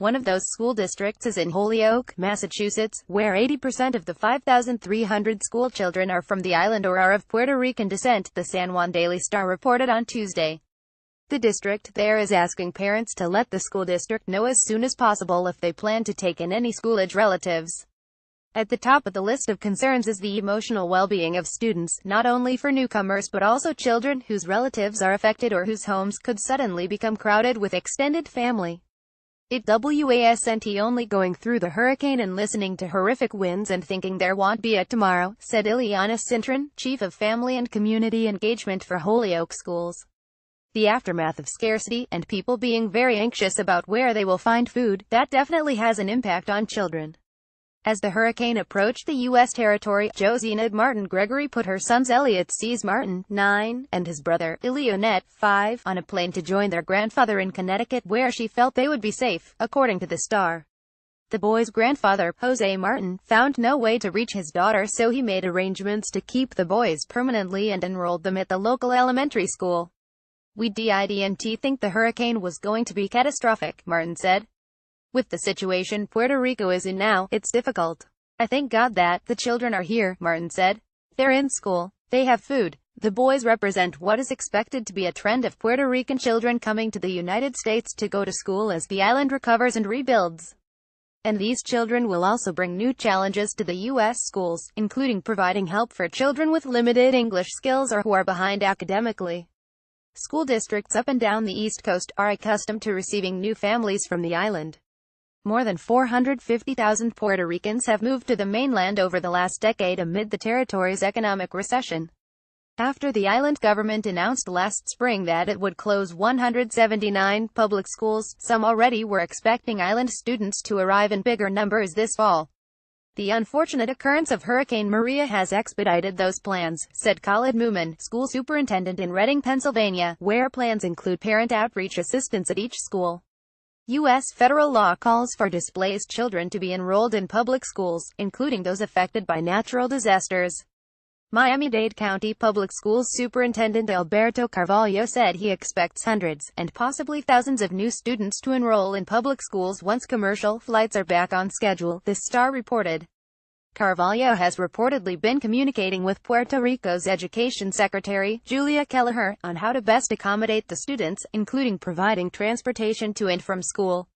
One of those school districts is in Holyoke, Massachusetts, where 80% of the 5,300 school children are from the island or are of Puerto Rican descent, the San Juan Daily Star reported on Tuesday. The district there is asking parents to let the school district know as soon as possible if they plan to take in any school-age relatives. At the top of the list of concerns is the emotional well-being of students, not only for newcomers but also children whose relatives are affected or whose homes could suddenly become crowded with extended family. It wasn't only going through the hurricane and listening to horrific winds and thinking there won't be a tomorrow, said Ileana Cintron, Chief of Family and Community Engagement for Holyoke Schools. The aftermath of scarcity, and people being very anxious about where they will find food, that definitely has an impact on children. As the hurricane approached the U.S. territory, Josina Martin Gregory put her sons Elliot C's Martin, 9, and his brother, Ilionet, 5, on a plane to join their grandfather in Connecticut where she felt they would be safe, according to the Star. The boys' grandfather, Jose Martin, found no way to reach his daughter, so he made arrangements to keep the boys permanently and enrolled them at the local elementary school. "We didn't think the hurricane was going to be catastrophic," Martin said. "With the situation Puerto Rico is in now, it's difficult. I thank God that the children are here," Martin said. "They're in school. They have food." The boys represent what is expected to be a trend of Puerto Rican children coming to the United States to go to school as the island recovers and rebuilds. And these children will also bring new challenges to the U.S. schools, including providing help for children with limited English skills or who are behind academically. School districts up and down the East Coast are accustomed to receiving new families from the island. More than 450,000 Puerto Ricans have moved to the mainland over the last decade amid the territory's economic recession. After the island government announced last spring that it would close 179 public schools, some already were expecting island students to arrive in bigger numbers this fall. "The unfortunate occurrence of Hurricane Maria has expedited those plans," said Khalid Moomin, school superintendent in Reading, Pennsylvania, where plans include parent outreach assistance at each school. U.S. federal law calls for displaced children to be enrolled in public schools, including those affected by natural disasters. Miami-Dade County Public Schools Superintendent Alberto Carvalho said he expects hundreds, and possibly thousands of new students to enroll in public schools once commercial flights are back on schedule, the Star reported. Carvalho has reportedly been communicating with Puerto Rico's Education Secretary, Julia Kelleher, on how to best accommodate the students, including providing transportation to and from school.